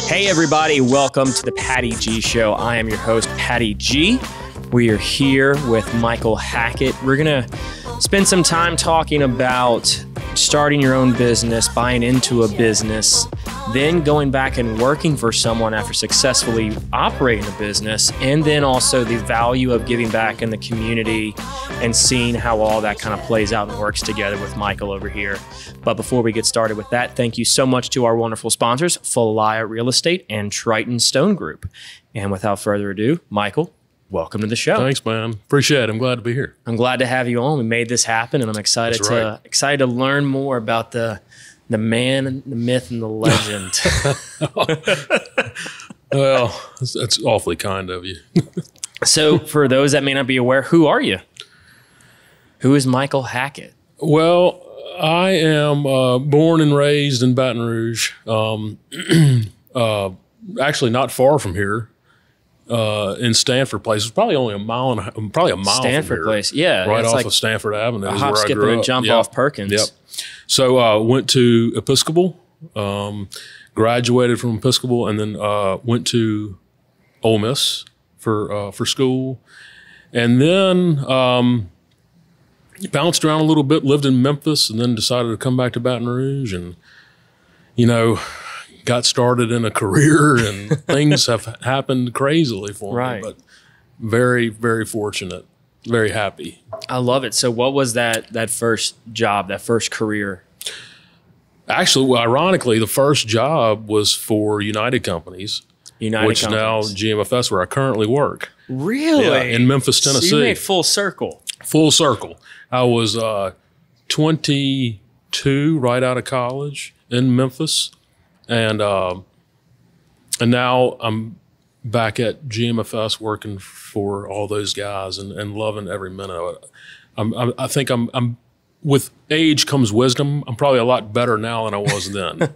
Hey everybody, welcome to the Patty G Show. I am your host, Patty G. We are here with Michael Hackett. We're gonna spend some time talking about starting your own business, buying into a business, then going back and working for someone after successfully operating a business, and then also the value of giving back in the community and seeing how all that kind of plays out and works together with Michael over here. But before we get started with that, thank you so much to our wonderful sponsors, Falaya Real Estate and Triton Stone Group. And without further ado, Michael, welcome to the show. Thanks, man. Appreciate it. I'm glad to be here. I'm glad to have you on. We made this happen, and I'm excited to learn more about the man, the myth, and the legend. Well, that's awfully kind of you. So for those that may not be aware, who are you? Who is Michael Hackett? Well, I am born and raised in Baton Rouge. Actually, not far from here. In Stanford Place. It's probably only a mile Stanford from here. Place, yeah. Right off of Stanford Avenue is hop, where I skip, grew and up. jump off Perkins. Yep. So went to Episcopal, graduated from Episcopal, and then went to Ole Miss for school. And then bounced around a little bit, lived in Memphis, and then decided to come back to Baton Rouge and, got started in a career, and things have happened crazily for me, but very, very fortunate, very happy. I love it. So what was that first job, that first career? Actually, well, ironically, the first job was for United Companies, which is now GMFS, where I currently work. Really? Yeah, in Memphis, Tennessee. So you made full circle. Full circle. I was 22 right out of college in Memphis. And now I'm back at GMFS working for all those guys and loving every minute of it. I think I'm with age comes wisdom. I'm probably a lot better now than I was then.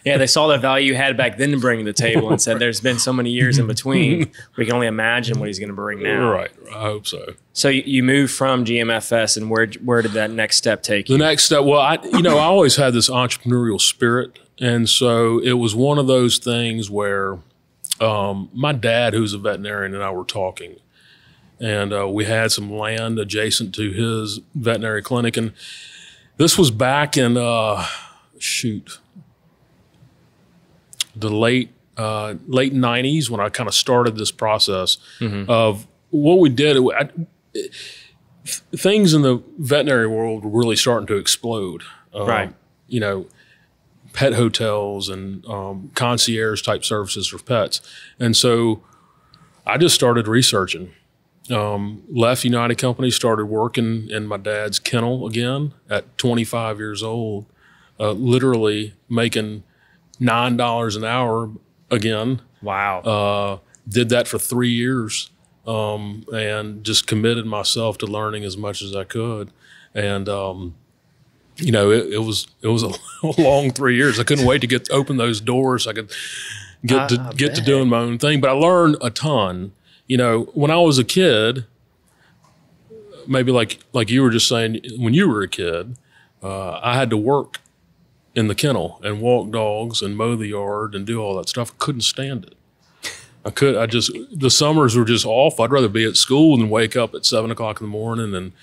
Yeah, they saw the value you had back then to bring to the table and said, there's been so many years in between. We can only imagine what he's going to bring now. Right. I hope so. So you moved from GMFS, and where did that next step take you? The next step, well, I always had this entrepreneurial spirit. And so it was one of those things where my dad, who's a veterinarian, and I were talking. And we had some land adjacent to his veterinary clinic. And this was back in, the late 90s when I kind of started this process of what we did. Things in the veterinary world were really starting to explode. Pet hotels and concierge type services for pets. And so I just started researching. Left United Companies, started working in my dad's kennel again at 25 years old, literally making $9 an hour again. Wow. Did that for 3 years and just committed myself to learning as much as I could. And it was a long 3 years. I couldn't wait to open those doors. I could get to doing my own thing. But I learned a ton. When I was a kid, maybe like you were just saying, when you were a kid, I had to work in the kennel and walk dogs and mow the yard and do all that stuff. I couldn't stand it. The summers were just off. I'd rather be at school than wake up at 7 o'clock in the morning and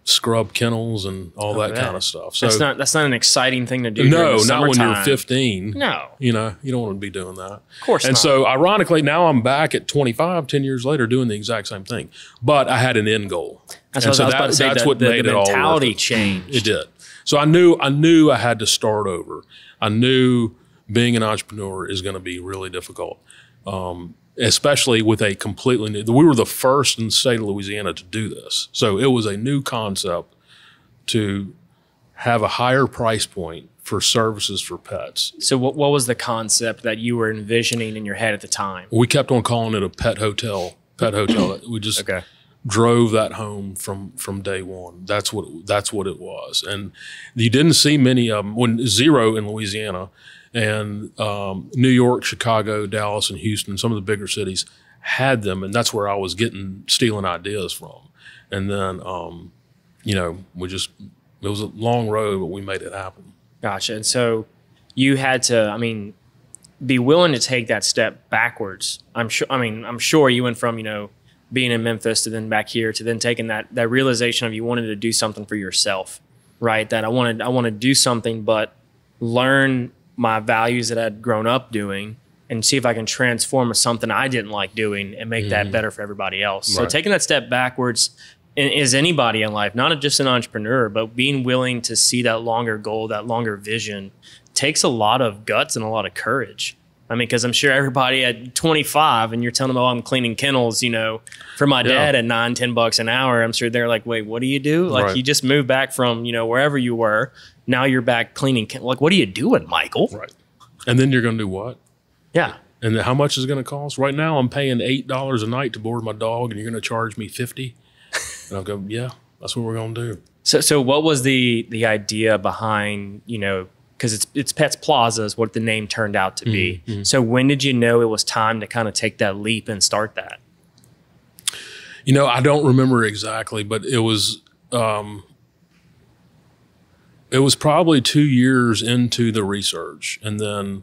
scrub kennels and all that kind of stuff. So that's not an exciting thing to do. No, not when you're 15. No. You don't want to be doing that. Of course not. And so ironically, now I'm back at 25, 10 years later doing the exact same thing. But I had an end goal. That's what I was about to say. That's what made it all worth it. The mentality changed. It did. So I knew I had to start over. I knew being an entrepreneur is going to be really difficult. Especially with a completely new, we were the first in the state of Louisiana to do this. So it was a new concept to have a higher price point for services for pets. So what was the concept that you were envisioning in your head at the time? We kept on calling it a pet hotel. We just drove that home from day one. That's what it was. And you didn't see many of them. When zero in Louisiana, and New York, Chicago, Dallas, and Houston, some of the bigger cities had them, and that's where I was stealing ideas from. And then, it was a long road, but we made it happen. Gotcha. And so you had to, be willing to take that step backwards. I'm sure you went from, being in Memphis to then back here to then taking that realization of you wanted to do something for yourself, right? That I want to do something, but learn my values that I'd grown up doing and see if I can transform something I didn't like doing and make that better for everybody else. So taking that step backwards is anybody in life, not just an entrepreneur, but being willing to see that longer goal, that longer vision takes a lot of guts and a lot of courage. I mean, because I'm sure everybody at 25 and you're telling them, oh, I'm cleaning kennels, for my dad at $9-10 an hour. I'm sure they're like, wait, what do you do? Like you just moved back from, wherever you were. Now you're back cleaning kennels. Like, what are you doing, Michael? Right. And then you're going to do what? Yeah. And how much is it going to cost? Right now I'm paying $8 a night to board my dog and you're going to charge me $50. And I'll go, yeah, that's what we're going to do. So what was the idea behind, because it's Pets Plaza is what the name turned out to be. So when did you know it was time to kind of take that leap and start that? I don't remember exactly, but it was probably 2 years into the research. And then,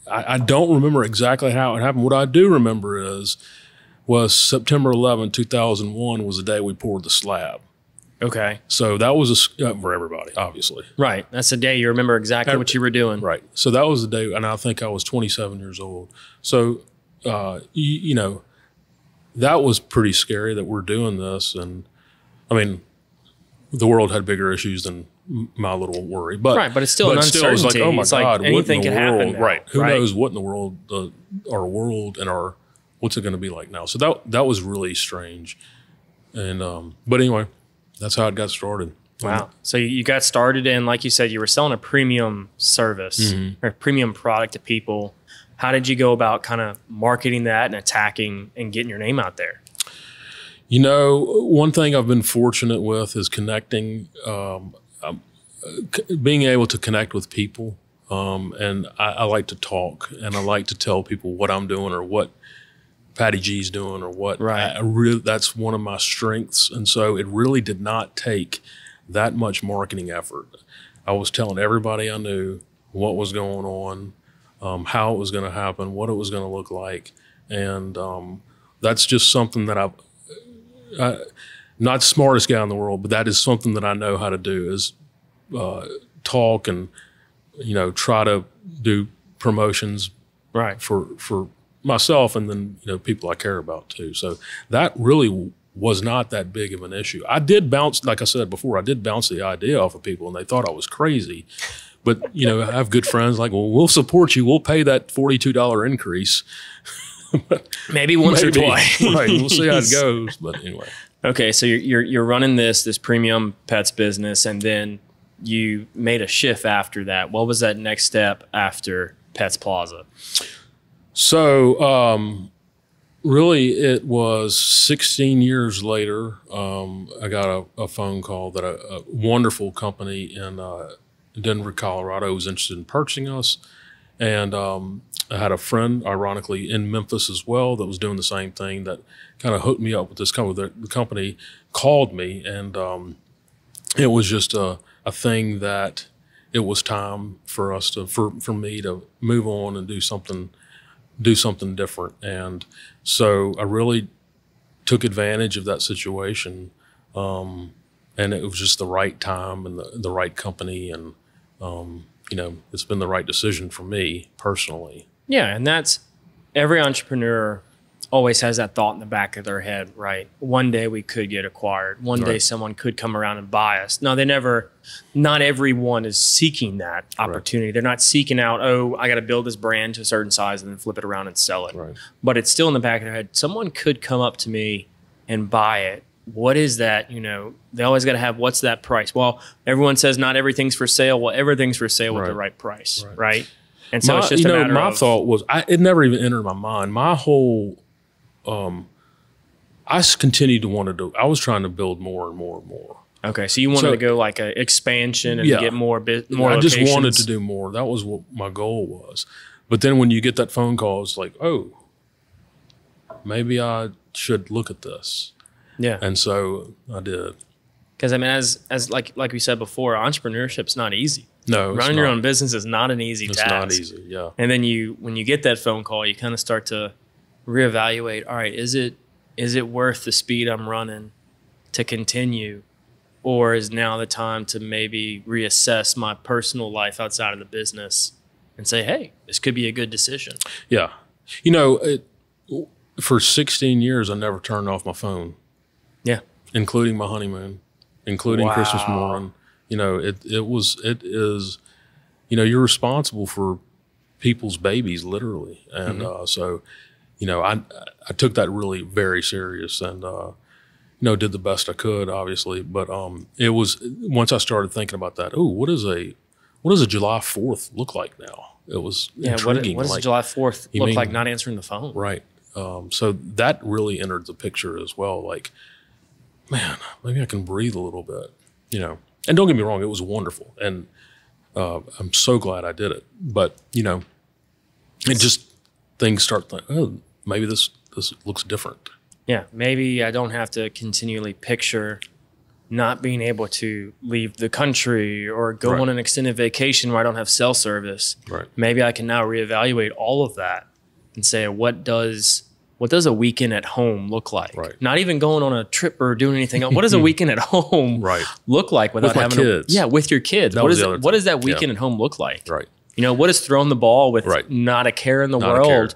I don't remember exactly how it happened. What I do remember was September 11, 2001 was the day we poured the slab. Okay. So that was for everybody, obviously. Right. That's the day you remember exactly what you were doing. Right. So that was the day, and I think I was 27 years old. So, that was pretty scary that we're doing this. And I mean, the world had bigger issues than my little worry. But it's still an uncertainty. It's like, oh my God, anything can happen now. Right. Who knows what in the world, our world and what's it going to be like now? So that was really strange. And, but anyway, that's how it got started. Wow. So you got started and like you said, you were selling a premium service or a premium product to people. How did you go about kind of marketing that and attacking and getting your name out there? One thing I've been fortunate with is connecting, being able to connect with people. And I like to talk and I like to tell people what I'm doing or what Patty G's doing or what. Right. That's one of my strengths. And so it really did not take that much marketing effort. I was telling everybody I knew what was going on, how it was going to happen, what it was going to look like. And that's just something that I'm not the smartest guy in the world, but that is something that I know how to do is talk and, try to do promotions for myself and then, people I care about too. So that really was not that big of an issue. I did bounce, like I said before, the idea off of people and they thought I was crazy. But, I have good friends like, well, we'll support you. We'll pay that $42 increase. Maybe once or twice. Right. We'll see how it goes. But anyway. Okay. So you're running this premium pets business and then you made a shift after that. What was that next step after Pets Plaza? So, really it was 16 years later. I got a phone call that a wonderful company in Denver, Colorado was interested in purchasing us. And I had a friend, ironically, in Memphis as well that was doing the same thing that kind of hooked me up with this company. The company called me and it was just a thing that it was time for us for me to move on and do something different. And so I really took advantage of that situation. And it was just the right time and the right company. And, it's been the right decision for me personally. Yeah. And that's every entrepreneur always has that thought in the back of their head, right? One day we could get acquired. One day someone could come around and buy us. No, not everyone is seeking that opportunity. Right. They're not seeking out, I got to build this brand to a certain size and then flip it around and sell it. Right. But it's still in the back of their head. Someone could come up to me and buy it. What is that? They always got to have, what's that price? Well, everyone says not everything's for sale. Well, everything's for sale with the right price, right? And so it's just a matter my of... thought was, it never even entered my mind. My whole... I continued to want to do. I was trying to build more and more and more. Okay, so you wanted to go like an expansion and get more locations. I just wanted to do more. That was what my goal was. But then when you get that phone call, it's like, maybe I should look at this. Yeah. And so I did. Because I mean, as like we said before, entrepreneurship's not easy. No, running your own business is not an easy task. It's not easy, yeah. And then when you get that phone call, you kind of start to reevaluate. All right, is it worth the speed I'm running to continue, or is now the time to maybe reassess my personal life outside of the business and say, hey, this could be a good decision? Yeah, you know, for 16 years, I never turned off my phone. Yeah, including my honeymoon, including Christmas morning. You know, it is, you know, you're responsible for people's babies, literally. And so, you know, I took that really very serious and, you know, did the best I could, obviously. But it was, once I started thinking about that, what does a July 4th look like now? It was intriguing. What does July 4th look like not answering the phone? Right. So that really entered the picture as well. Like, man, maybe I can breathe a little bit, you know. And don't get me wrong, it was wonderful. And I'm so glad I did it. But, you know, it just, things start thinking, oh, maybe this looks different. Yeah, maybe I don't have to continually picture not being able to leave the country or go on an extended vacation where I don't have cell service. Right. Maybe I can now reevaluate all of that and say, what does a weekend at home look like? Right. Not even going on a trip or doing anything else. What does a weekend at home look like without having kids? With your kids. What does that weekend at home look like? Right. You know, what is throwing the ball with not a care in the world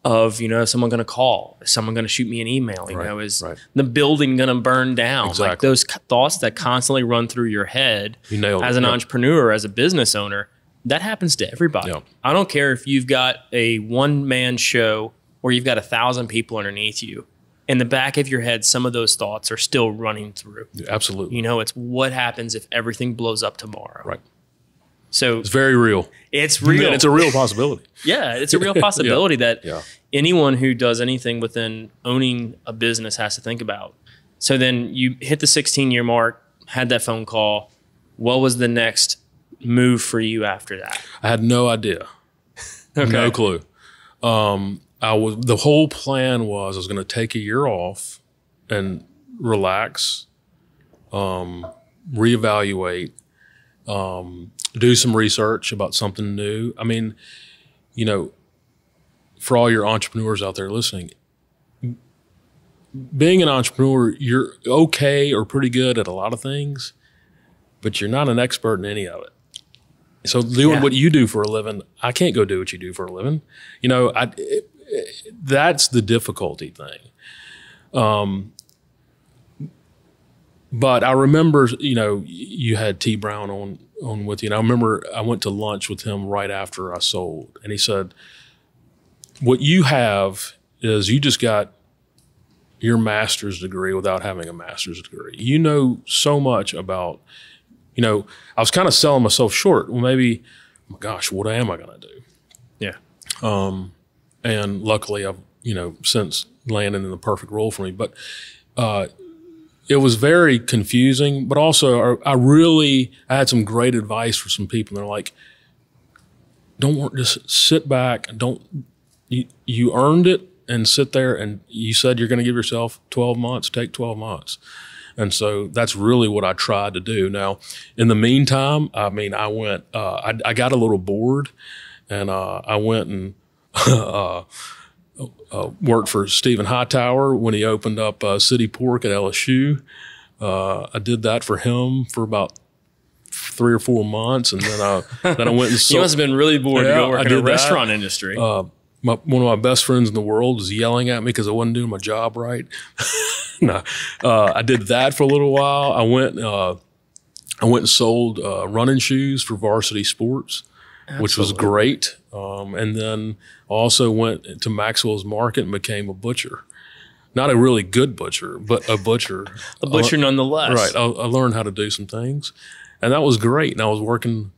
of, you know, is someone going to call? Is someone going to shoot me an email? You know, is the building going to burn down? Exactly. Like those thoughts that constantly run through your head as an entrepreneur, as a business owner, that happens to everybody. Yep. I don't care if you've got a one-man show or you've got 1,000 people underneath you. In the back of your head, some of those thoughts are still running through. Yeah, absolutely. You know, it's what happens if everything blows up tomorrow. Right. So it's very real. It's real. It's a real possibility. Yeah, it's a real possibility that anyone who does anything within owning a business has to think about. So then you hit the 16-year mark, had that phone call. What was the next move for you after that? I had no idea. No clue. The whole plan was I was going to take a year off and relax, reevaluate, do some research about something new. I mean, you know, for all your entrepreneurs out there listening, being an entrepreneur, you're okay or pretty good at a lot of things, but you're not an expert in any of it. So doing what you do for a living, I can't go do what you do for a living. You know, that's the difficulty thing. But I remember, you know, you had T. Brown on with you. And I remember I went to lunch with him right after I sold. And he said, what you have is you just got your master's degree without having a master's degree. You know so much about, you know, I was kind of selling myself short. Well, maybe, oh my gosh, what am I going to do? Yeah. And luckily I've, you know, since landed in the perfect role for me. But it was very confusing, but also I had some great advice for some people. They're like, just sit back and you earned it and sit there, and you said you're going to give yourself 12 months, take 12 months. And so that's really what I tried to do. Now, in the meantime, I mean, I went, I got a little bored, and I went and worked for Stephen Hightower when he opened up City Pork at LSU. I did that for him for about 3 or 4 months, and then I went and sold. You must have been really bored to go work in the restaurant industry. One of my best friends in the world was yelling at me because I wasn't doing my job right. No, I did that for a little while. I went and sold running shoes for Varsity Sports, which was great. And then also went to Maxwell's Market and became a butcher. Not a really good butcher, but a butcher. A butcher nonetheless. Right. I learned how to do some things, and that was great. And I was working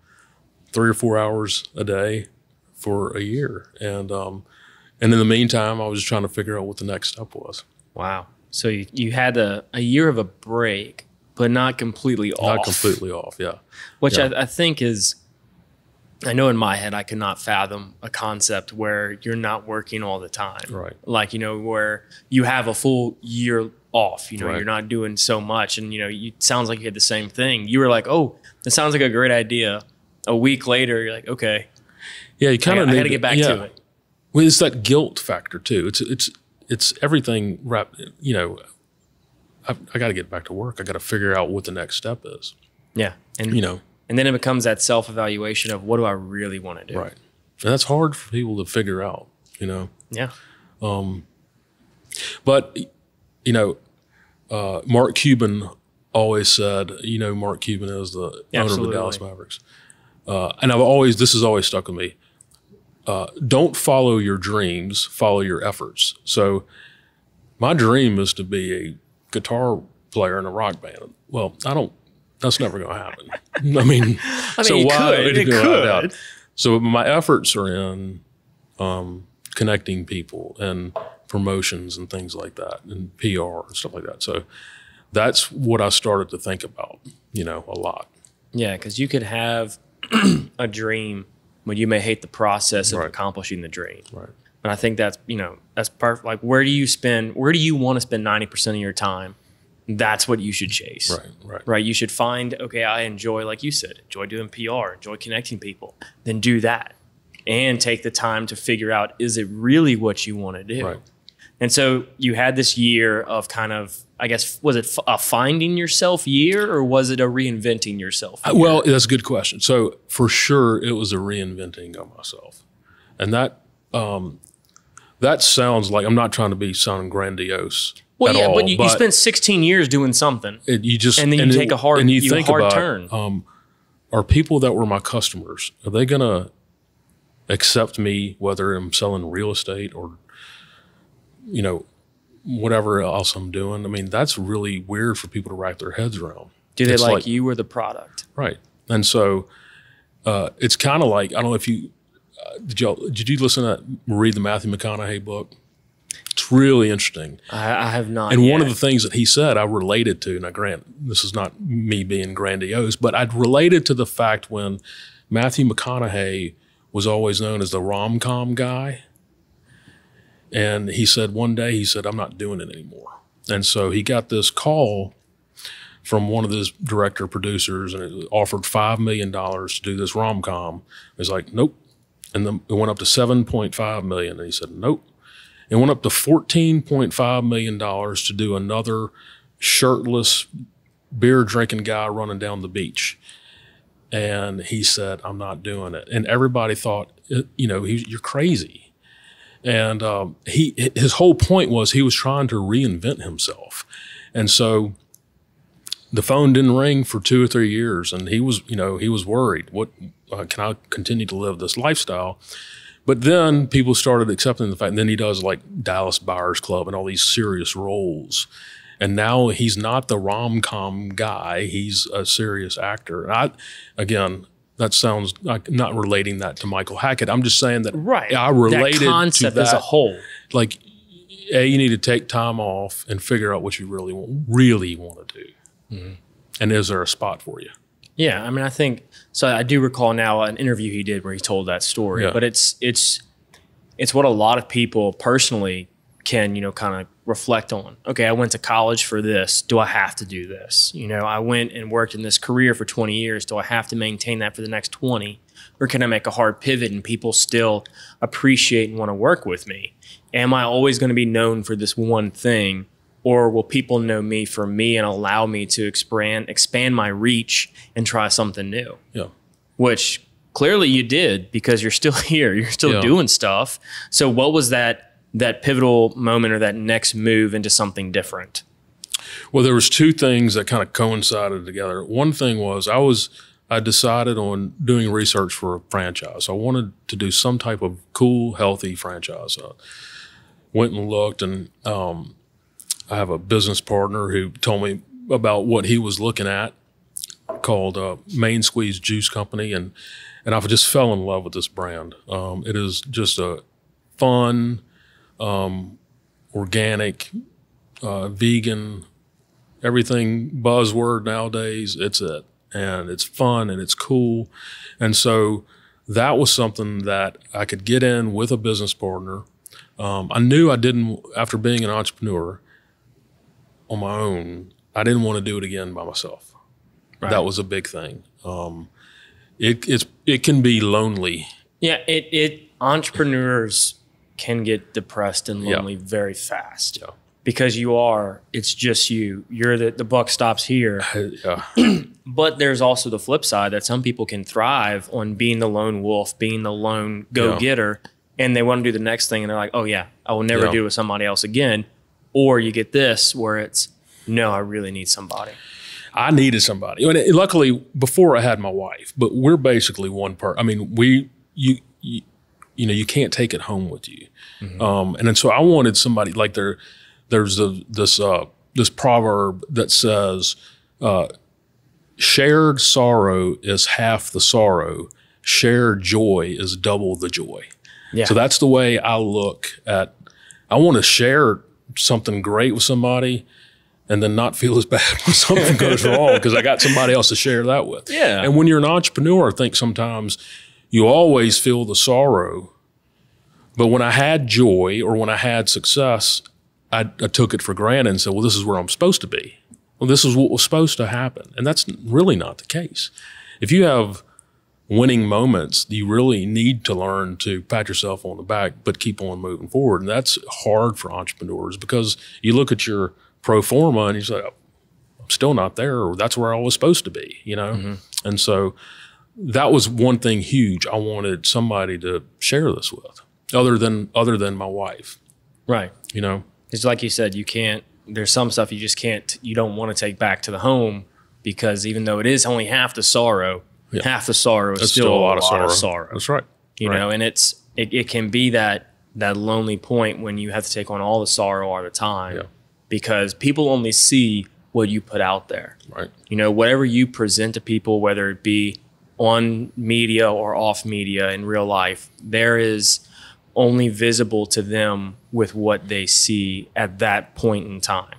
3 or 4 hours a day for a year. And in the meantime, I was just trying to figure out what the next step was. Wow. So you had a year of a break, but not completely off. Not completely off, yeah. Which I think is I know in my head, I could not fathom a concept where you're not working all the time. Right. Like, where you have a full year off, Right. you're not doing so much. And, it sounds like you had the same thing. You were like, oh, that sounds like a great idea. A week later, you're like, okay. Yeah, you kind of I got to get back to it. Well, it's that guilt factor too. It's everything wrapped, I got to get back to work. I got to figure out what the next step is. Yeah. And, and then it becomes that self-evaluation of what do I really want to do? Right. And that's hard for people to figure out, Yeah. But, Mark Cuban always said, Mark Cuban is the owner of the Dallas Mavericks. And this has always stuck with me. Don't follow your dreams, follow your efforts. So my dream is to be a guitar player in a rock band. Well, that's never going to happen. I mean, so why? It could. So my efforts are in connecting people and promotions and things like that, and PR and stuff like that. So that's what I started to think about, a lot. Yeah, because you could have a dream, but you may hate the process of accomplishing the dream. Right. And I think that's, that's perfect. Like, where do you want to spend 90% of your time? That's what you should chase. Right. You should find, okay, I enjoy, like you said, enjoy doing PR, enjoy connecting people. Then do that and take the time to figure out, is it really what you want to do? Right. And so you had this year of kind of, I guess, was it a finding yourself year, or was it a reinventing yourself year? Well, that's a good question. So for sure, it was a reinventing of myself. And that sounds like, I'm not trying to sounding grandiose. Well, yeah, but you spent 16 years doing something, and then you take a hard turn. Are people that were my customers, are they going to accept me whether I'm selling real estate or, whatever else I'm doing? I mean, that's really weird for people to wrap their heads around. Do they like you or the product? Right. And so it's kind of like, I don't know if you, did you listen to read the Matthew McConaughey book? It's really interesting. I have not. And one of the things that he said I related to, now grant, this is not me being grandiose, but I'd related to the fact when Matthew McConaughey was always known as the rom-com guy. And he said one day, I'm not doing it anymore. And so he got this call from one of his director producers, and it offered $5 million to do this rom-com. He's like, nope. And then it went up to $7.5 million. And he said, nope. It went up to $14.5 million to do another shirtless, beer-drinking guy running down the beach. And he said, I'm not doing it. And everybody thought, you're crazy. And his whole point was he was trying to reinvent himself. And so the phone didn't ring for 2 or 3 years. And he was worried. What can I continue to live this lifestyle? But then people started accepting the fact, and then he does like Dallas Buyers Club and all these serious roles. And now he's not the rom-com guy. He's a serious actor. Again, that sounds like not relating that to Michael Hackett. I'm just saying that I related that concept to that as a whole. Like, you need to take time off and figure out what you really want to do. Mm-hmm. And is there a spot for you? Yeah, I mean, I think so. I do recall now an interview he did where he told that story. But it's what a lot of people personally can kind of reflect on. Okay, I went to college for this. Do I have to do this? I went and worked in this career for 20 years. Do I have to maintain that for the next 20, or can I make a hard pivot and people still appreciate and want to work with me? Am I always going to be known for this one thing? Or will people know me for me and allow me to expand my reach and try something new? Yeah. Which clearly you did, because you're still here. You're still doing stuff. So what was that pivotal moment or that next move into something different? Well, there was 2 things that kind of coincided together. One thing was I decided on doing research for a franchise. I wanted to do some type of cool, healthy franchise. I went and looked, and I have a business partner who told me about what he was looking at, called Main Squeeze Juice Company, and I just fell in love with this brand. It is just a fun, organic, vegan, everything buzzword nowadays. It's it, and it's fun and it's cool, and so that was something that I could get in with a business partner. I knew after being an entrepreneur on my own, I didn't want to do it again by myself. Right. That was a big thing. It can be lonely. Yeah, entrepreneurs can get depressed and lonely very fast. Yeah. Because it's just you. You're the buck stops here. But there's also the flip side that some people can thrive on being the lone wolf, being the lone go-getter, and they want to do the next thing, and they're like, oh yeah, I will never do it with somebody else again. Or you get this where it's, no, I really need somebody. I needed somebody. Luckily, before I had my wife, but we're basically one part. I mean, you can't take it home with you. Mm-hmm. And then so I wanted somebody like there's this proverb that says, shared sorrow is half the sorrow. Shared joy is double the joy. Yeah. So that's the way I look at, I want to share something great with somebody and then not feel as bad when something goes wrong because I got somebody else to share that with. Yeah. And when you're an entrepreneur, I think sometimes you always feel the sorrow. But when I had joy or when I had success, I took it for granted and said, well, this is where I'm supposed to be. Well, this is what was supposed to happen. And that's really not the case. If you have winning moments, you really need to learn to pat yourself on the back, but keep on moving forward. And that's hard for entrepreneurs because you look at your pro forma and you say, oh, I'm still not there, or that's where I was supposed to be, Mm-hmm. And so that was one thing huge. I wanted somebody to share this with other than my wife. Right. It's like you said, there's some stuff you don't want to take back to the home because even though it is only half the sorrow, half the sorrow is still a lot of sorrow. That's right. You know, and it can be that lonely point when you have to take on all the sorrow all the time because people only see what you put out there. Right. Whatever you present to people, whether it be on media or off media in real life, there is only visible to them with what they see at that point in time.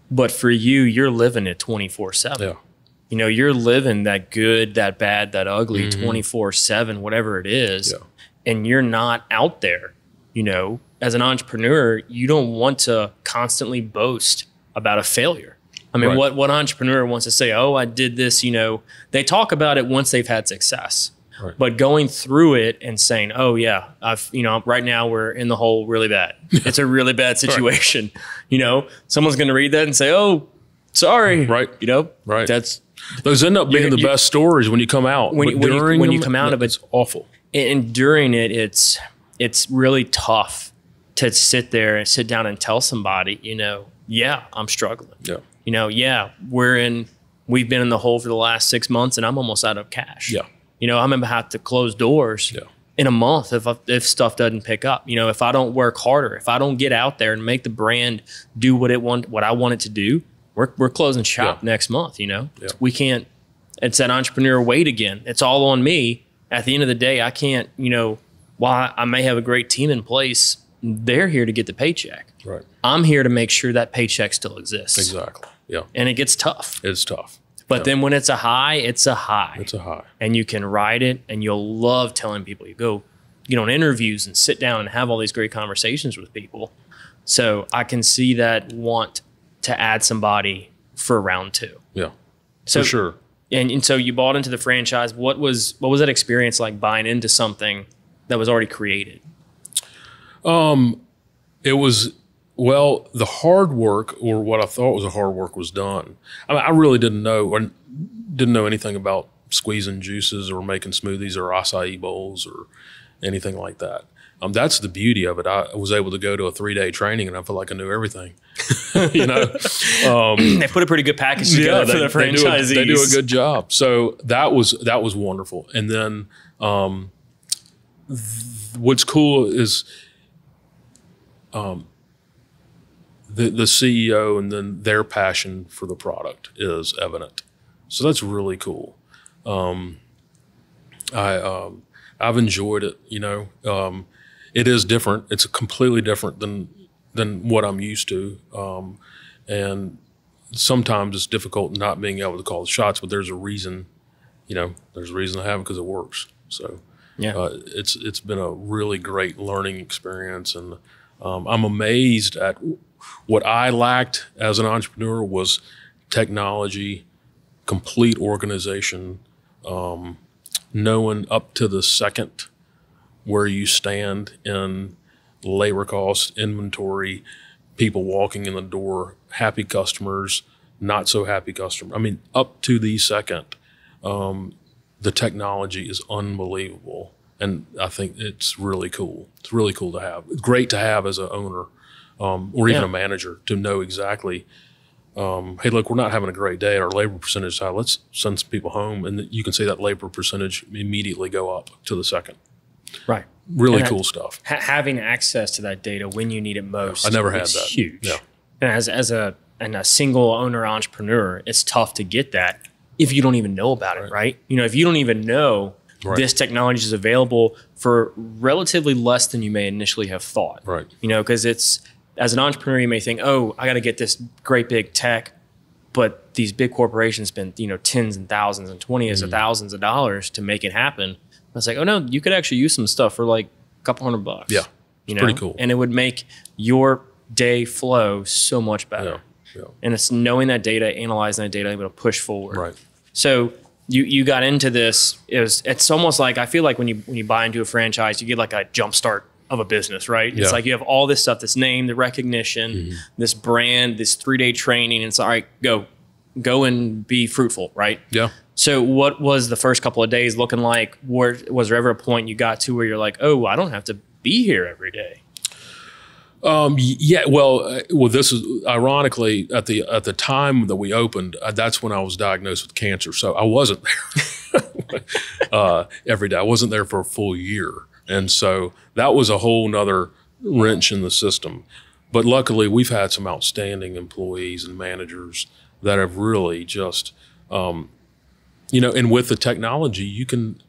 But for you, you're living it 24/7. Yeah. You're living that good, that bad, that ugly 24/7, whatever it is. Yeah. And you're not out there. As an entrepreneur, you don't want to constantly boast about a failure. I mean, what entrepreneur wants to say, oh, I did this, they talk about it once they've had success. Right. But going through it and saying, oh yeah, right now we're in the hole really bad. It's a really bad situation. Right. Someone's going to read that and say, oh, sorry. Right. Right. Those end up being the best stories when you come out. When you come out of it, it's awful. And during it, it's really tough to sit down and tell somebody, yeah, I'm struggling. Yeah. We've been in the hole for the last 6 months and I'm almost out of cash. Yeah. I remember having to close doors in a month if stuff doesn't pick up. If I don't work harder, if I don't get out there and make the brand do what I want it to do, we're closing shop next month. We can't. It's that entrepreneur weight again. It's all on me. At the end of the day, I can't. While I may have a great team in place, they're here to get the paycheck. Right. I'm here to make sure that paycheck still exists. Exactly. Yeah. And it gets tough. It's tough. But then when it's a high, it's a high. It's a high. And you can ride it, and you'll love telling people. You go, on interviews and sit down and have all these great conversations with people. So I can see that want to add somebody for round 2. Yeah, so, for sure. And so you bought into the franchise. What was that experience like buying into something that was already created? It was, the hard work, or what I thought was the hard work, was done. I mean, I really didn't know anything about squeezing juices or making smoothies or acai bowls or anything like that. That's the beauty of it. I was able to go to a 3-day training and I feel like I knew everything. They put a pretty good package together for the franchisees. They do a good job. So that was wonderful. And then what's cool is the CEO and then their passion for the product is evident. So that's really cool. I've enjoyed it. It is different. It's completely different than what I'm used to. And sometimes it's difficult not being able to call the shots, but there's a reason, there's a reason to have it because it works. So Yeah. It's been a really great learning experience, and I'm amazed at what I lacked as an entrepreneur was technology, complete organization, knowing up to the second where you stand in labor costs, inventory, people walking in the door, happy customers, not so happy customers. I mean, up to the second, the technology is unbelievable. And I think it's really cool. It's really cool to have. It's great to have as an owner or even a manager to know exactly, hey, look, we're not having a great day. Our labor percentage is high. Let's send some people home. And you can see that labor percentage immediately go up to the second. Right. Really cool stuff. Having access to that data when you need it most. I never had that. Huge. Yeah. And as a single owner entrepreneur, it's tough to get that if you don't even know about it, right? You know, if you don't even know this technology is available for relatively less than you may initially have thought. Right. You know, because it's, as an entrepreneur, you may think, oh, I got to get this great big tech, but these big corporations spend, you know, tens and thousands and twenties of thousands of dollars to make it happen. I was like, oh no, you could actually use some stuff for like a couple $100. Yeah. It's pretty cool. And it would make your day flow so much better. Yeah. And it's knowing that data, analyzing that data, able to push forward. Right. So you got into this. It's almost like, I feel like when you buy into a franchise, you get like a jump start of a business, right? Yeah. It's like you have all this stuff, this name, the recognition, this brand, this 3-day training, and it's all right, go and be fruitful, right? Yeah. So what was the first couple of days looking like? Was there ever a point you got to where you're like, oh, I don't have to be here every day? Yeah. Well, this is ironically at the time that we opened, that's when I was diagnosed with cancer. So I wasn't there every day. I wasn't there for a full year. And so that was a whole nother wrench in the system. But luckily we've had some outstanding employees and managers that have really just, you know, and with the technology, you can,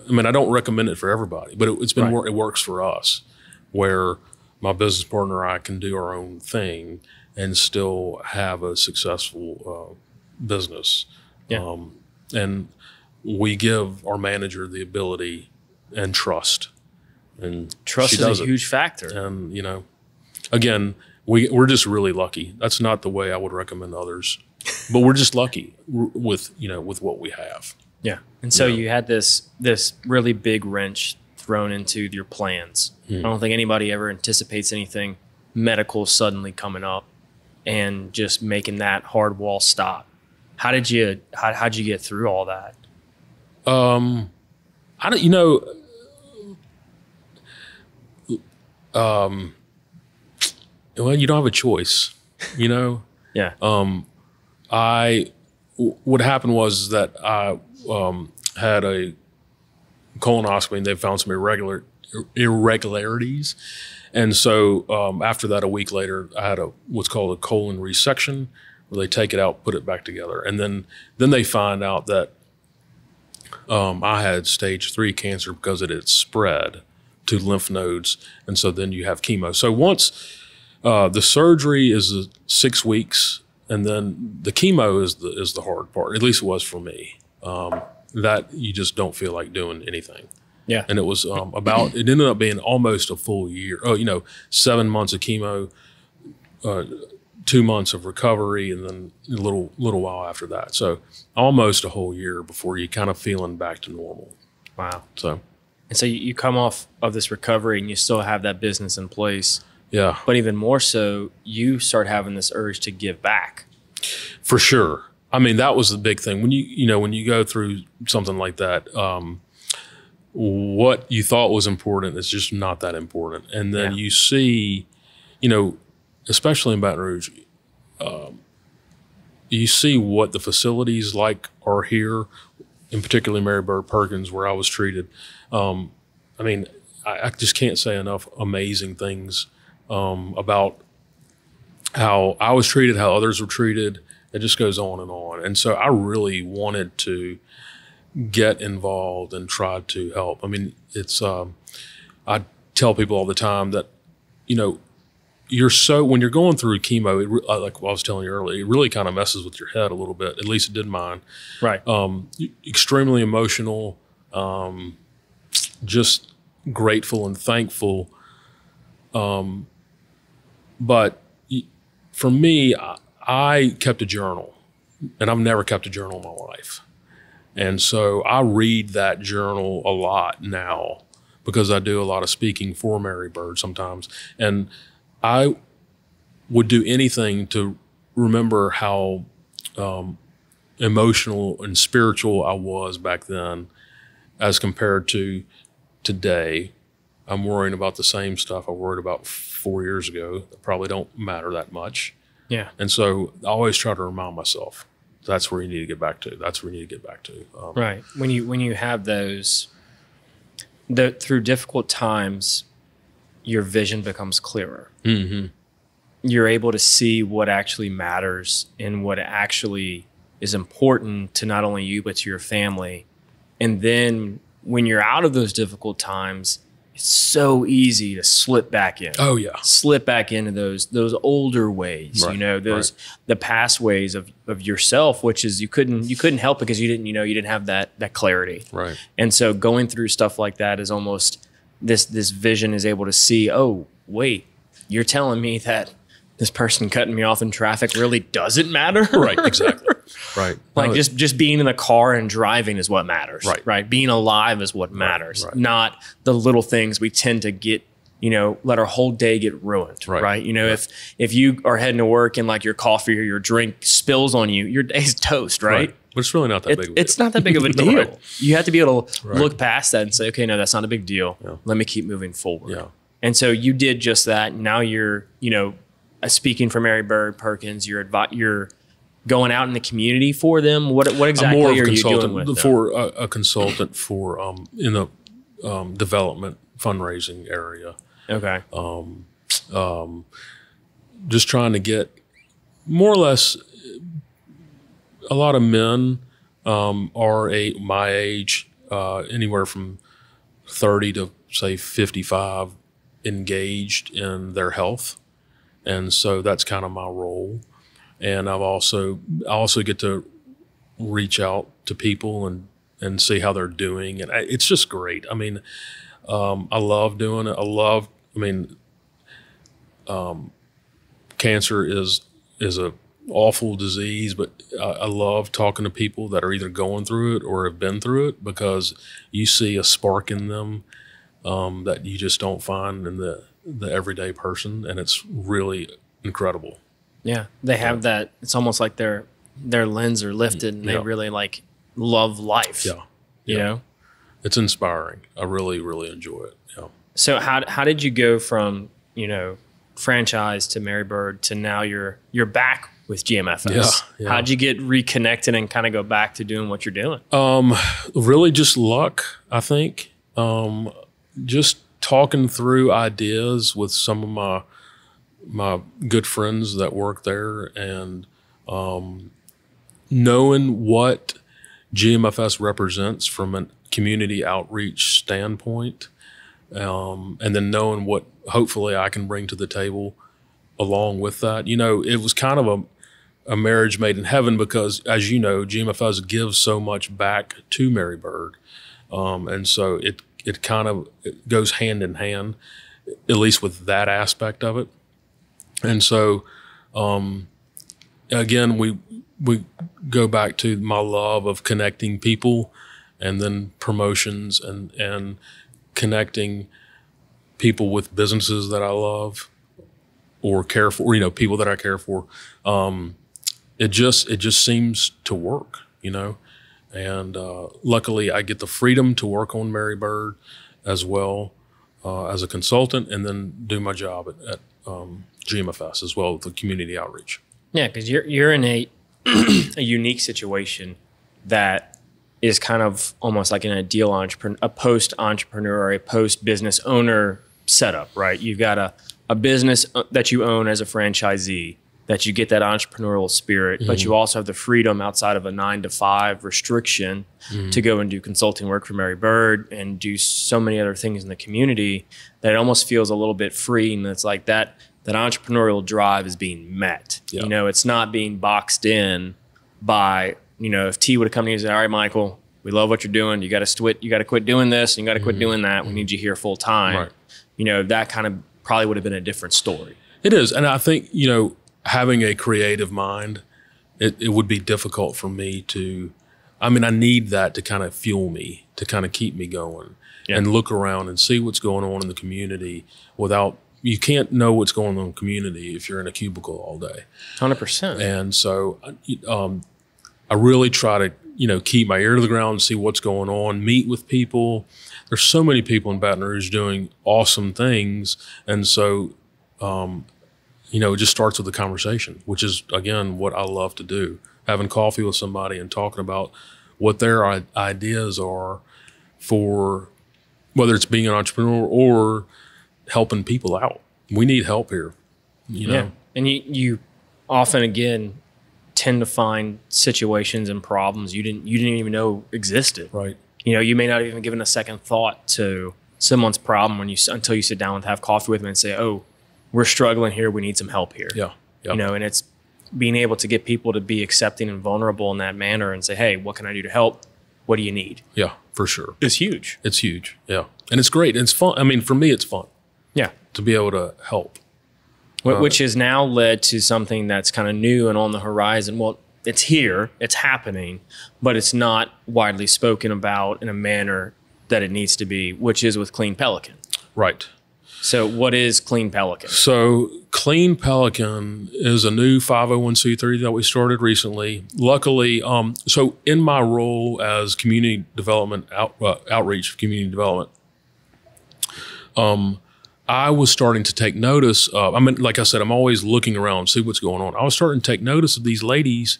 I mean, I don't recommend it for everybody, but it's been, it works for us, where my business partner and I can do our own thing and still have a successful business. Yeah. And we give our manager the ability and trust. And trust is a huge factor. And, you know, again, we're just really lucky. That's not the way I would recommend others, but we're just lucky with, you know, with what we have. Yeah. And so you had this really big wrench thrown into your plans. I don't think anybody ever anticipates anything medical suddenly coming up and just making that hard wall stop. How'd you get through all that? I don't, you know, well, you don't have a choice, you know? Yeah. What happened was that I had a colonoscopy and they found some irregularities. And so after that, a week later, I had what's called a colon resection, where they take it out, put it back together. And then they find out that I had stage 3 cancer because it had spread to lymph nodes. And so then you have chemo. So once the surgery is 6 weeks, and then the chemo is the hard part. At least it was for me. That you just don't feel like doing anything. Yeah. And it was it ended up being almost a full year. 7 months of chemo, 2 months of recovery, and then a little while after that. So almost a whole year before you kind of feeling back to normal. Wow. So. And so you come off of this recovery and you still have that business in place. Yeah. But even more so, you start having this urge to give back. For sure. I mean, that was the big thing. When you go through something like that, what you thought was important is just not that important. And then you see, especially in Baton Rouge, you see what the facilities like are here, in particular Mary Bird Perkins, where I was treated. I mean, I just can't say enough amazing things about how I was treated, how others were treated. It just goes on and on. And so I really wanted to get involved and try to help. I mean, it's, I tell people all the time that, when you're going through chemo, like I was telling you earlier, it really kind of messes with your head a little bit. At least it did mine. Right. Extremely emotional. just grateful and thankful. But for me, I kept a journal, and I've never kept a journal in my life. And so I read that journal a lot now because I do a lot of speaking for Mary Bird sometimes. And I would do anything to remember how emotional and spiritual I was back then as compared to today. I'm worrying about the same stuff I worried about 4 years ago that probably don't matter that much. Yeah. And so I always try to remind myself, that's where you need to get back to. That's where you need to get back to. Right. When you have those, through difficult times, your vision becomes clearer. Mm-hmm. You're able to see what actually matters and what actually is important to not only you, but to your family. And then when you're out of those difficult times, it's so easy to slip back in. Oh yeah. Slip back into those older ways, right. The past ways of yourself, which is you couldn't help because you didn't have that clarity. Right. And so going through stuff like that is almost this vision is able to see, oh, wait, you're telling me that this person cutting me off in traffic really doesn't matter? Right, exactly. Right. Like just being in the car and driving is what matters. Right. Right. Being alive is what matters, right. Not the little things we tend to get, let our whole day get ruined. Right. Right. If you are heading to work and like your coffee or your drink spills on you, your day's toast. Right. But it's really not that big of a deal. It's not that big of a deal. Right. You have to be able to Right. look past that and say, okay, no, that's not a big deal. Yeah. Let me keep moving forward. Yeah. And so you did just that. Now you're, speaking for Mary Bird Perkins, you're going out in the community for them. What exactly I'm more of are you doing with them? for a consultant for in the development fundraising area. Okay. Just trying to get more or less. A lot of men are my age, anywhere from 30 to say 55, engaged in their health. And so that's kind of my role. And I also get to reach out to people and see how they're doing. And it's just great. I mean, I love doing it. Cancer is a awful disease, but I love talking to people that are either going through it or have been through it, because you see a spark in them that you just don't find in the everyday person, and it's really incredible. Yeah, they have that. It's almost like their lens are lifted, and they really like love life. Yeah, you know, it's inspiring. I really, really enjoy it. Yeah. So how did you go from franchise to Mary Bird to now you're back with GMFS? Yeah. How'd you get reconnected and kind of go back to doing what you're doing? Really just luck, I think. Just talking through ideas with some of my good friends that work there, and knowing what GMFS represents from a community outreach standpoint, and then knowing what hopefully I can bring to the table along with that. It was kind of a marriage made in heaven, because, as you know, GMFS gives so much back to Mary Bird. And so it kind of goes hand in hand, at least with that aspect of it. And so, again, we go back to my love of connecting people, and then promotions, and connecting people with businesses that I love or care for, people that I care for. It just seems to work, and luckily I get the freedom to work on Mary Bird as well as a consultant, and then do my job at GMFS as well with the community outreach. Yeah, because you're in a unique situation that is kind of almost like an ideal a post-entrepreneur or a post-business owner setup, right? You've got a business that you own as a franchisee, that you get that entrepreneurial spirit, but you also have the freedom outside of a 9-to-5 restriction to go and do consulting work for Mary Bird and do so many other things in the community that it almost feels a little bit free. And it's like that entrepreneurial drive is being met. Yeah. It's not being boxed in by, if T would have come to you and said, all right, Michael, we love what you're doing. You got to quit doing this. And you got to quit doing that. We need you here full time. Right. You know, that kind of probably would have been a different story. It is. And I think, you know, having a creative mind, it would be difficult for me to, I mean, I need that to kind of fuel me, to kind of keep me going and look around and see what's going on in the community without, you can't know what's going on in the community if you're in a cubicle all day. 100%. And so I really try to, you know, keep my ear to the ground and see what's going on, meet with people. There's so many people in Baton Rouge doing awesome things. And so, you know, it just starts with a conversation, which is, again, what I love to do. Having coffee with somebody and talking about what their ideas are for whether it's being an entrepreneur or helping people out. We need help here, you know? And you often, again, tend to find situations and problems you didn't even know existed. Right. You know, you may not even given a second thought to someone's problem until you sit down and have coffee with them and say, oh, we're struggling here. We need some help here. Yeah. You know, and it's being able to get people to be accepting and vulnerable in that manner and say, hey, what can I do to help? What do you need? Yeah, for sure. It's huge. It's huge. Yeah. And it's great. It's fun. I mean, for me, it's fun. Yeah. To be able to help. Which has now led to something that's kind of new and on the horizon. Well, it's here, it's happening, but it's not widely spoken about in a manner that it needs to be, which is with Clean Pelican. Right. So what is Clean Pelican? So Clean Pelican is a new 501c3 that we started recently. Luckily, so in my role as community development, outreach community development, I was starting to take notice of, I mean, like I said, I'm always looking around, see what's going on. I was starting to take notice of these ladies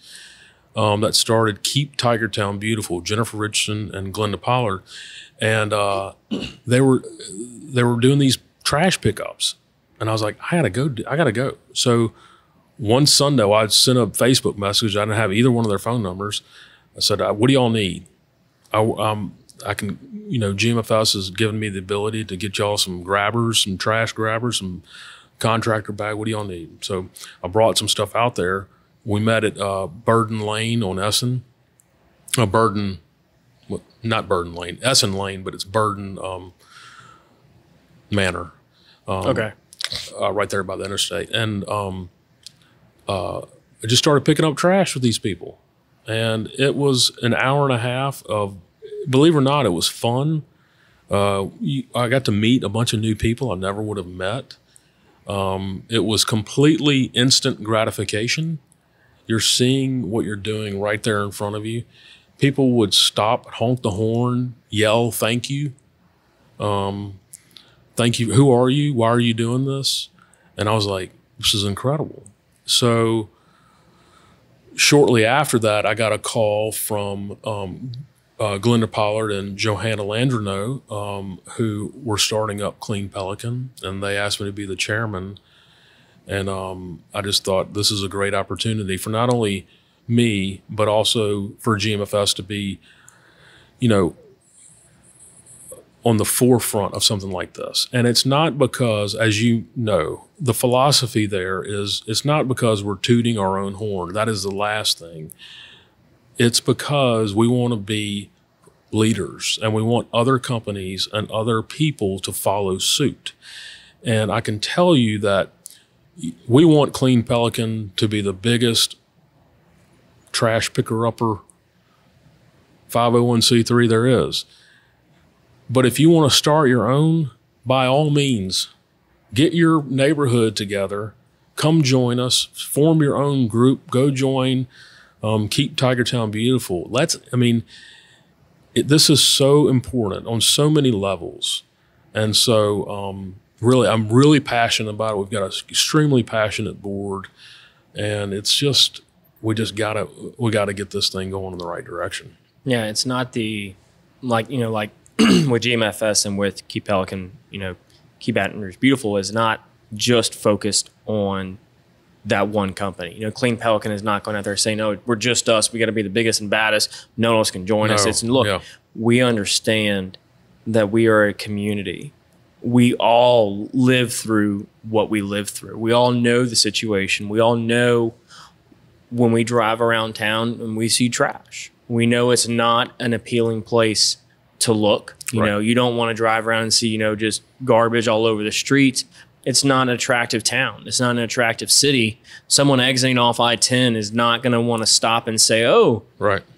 that started Keep Tigertown Beautiful, Jennifer Richardson and Glenda Pollard. And they were doing these trash pickups. And I was like, I gotta go. So one Sunday, I sent a Facebook message. I didn't have either one of their phone numbers. I said, what do y'all need? I can, you know, GMFS has given me the ability to get y'all some grabbers, some trash grabbers, some contractor bag. What do y'all need? So I brought some stuff out there. We met at Burden Lane on Essen. Not Burden Lane, Essen Lane, but it's Burden Manor. Okay. Right there by the interstate. And I just started picking up trash with these people. And it was an hour and a half of, believe it or not, it was fun. I got to meet a bunch of new people I never would have met. It was completely instant gratification. You're seeing what you're doing right there in front of you. People would stop, honk the horn, yell, thank you. Thank you. Who are you? Why are you doing this? And I was like, this is incredible. So shortly after that, I got a call from Glenda Pollard and Johanna Landreneau, who were starting up Clean Pelican, and they asked me to be the chairman. And I just thought this is a great opportunity for not only me, but also for GMFS to be, you know, on the forefront of something like this. And it's not because, as you know, the philosophy there is, it's not because we're tooting our own horn. That is the last thing. It's because we want to be leaders and we want other companies and other people to follow suit. And I can tell you that we want Clean Pelican to be the biggest trash picker-upper 501c3 there is. But if you want to start your own, by all means, get your neighborhood together, come join us, form your own group, go join Keep Tigertown Beautiful. This is so important on so many levels. And so really, I'm really passionate about it. We've got an extremely passionate board, and it's just, we gotta get this thing going in the right direction. Yeah, it's not like with GMFS and with Keep Pelican, Keep Baton Rouge Beautiful is not just focused on that one company. Clean Pelican is not going out there saying, no, we're just us. We got to be the biggest and baddest. No one else can join us. We understand that we are a community. We all live through what we live through. We all know the situation. We all know when we drive around town and we see trash. We know it's not an appealing place to look. You know, you don't want to drive around and see, you know, just garbage all over the streets. It's not an attractive town. It's not an attractive city. Someone exiting off I-10 is not going to want to stop and say, oh,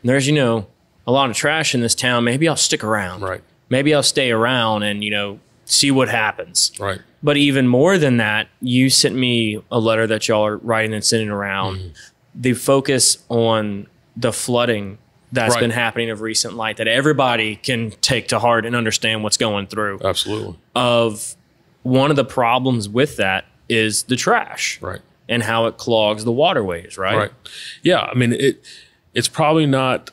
there's, you know, a lot of trash in this town. Maybe I'll stick around. Maybe I'll stay around and, you know, see what happens. But even more than that, you sent me a letter that y'all are writing and sending around. The focus on the flooding that's been happening of recent light, that everybody can take to heart and understand what's going through. Absolutely. Of one of the problems with that is the trash. And how it clogs the waterways, Yeah, I mean, it's probably not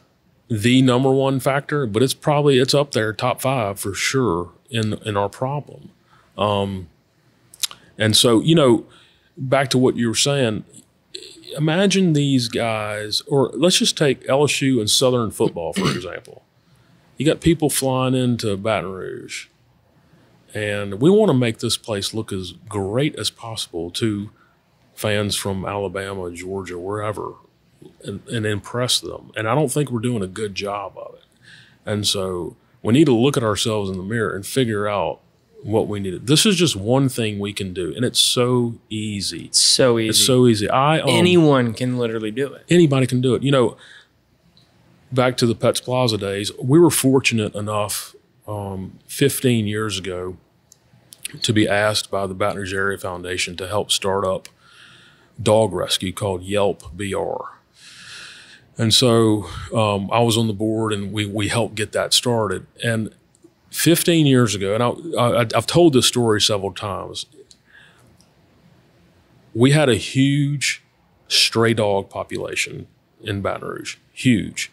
the number one factor, but it's up there, top 5 for sure in our problem. And so, you know, back to what you were saying, imagine these guys, or let's just take LSU and Southern football, for example. You got people flying into Baton Rouge, and we want to make this place look as great as possible to fans from Alabama, Georgia, wherever, and impress them. And I don't think we're doing a good job of it. And so we need to look at ourselves in the mirror and figure out what we need. This is just one thing we can do, and it's so easy. It's so easy. It's so easy. Anyone can literally do it. Anybody can do it. You know, back to the Pets Plaza days, we were fortunate enough 15 years ago to be asked by the Baton Rouge Area Foundation to help start up dog rescue called Yelp BR. And so I was on the board, and we helped get that started. And 15 years ago, and I've told this story several times, we had a huge stray dog population in Baton Rouge, huge.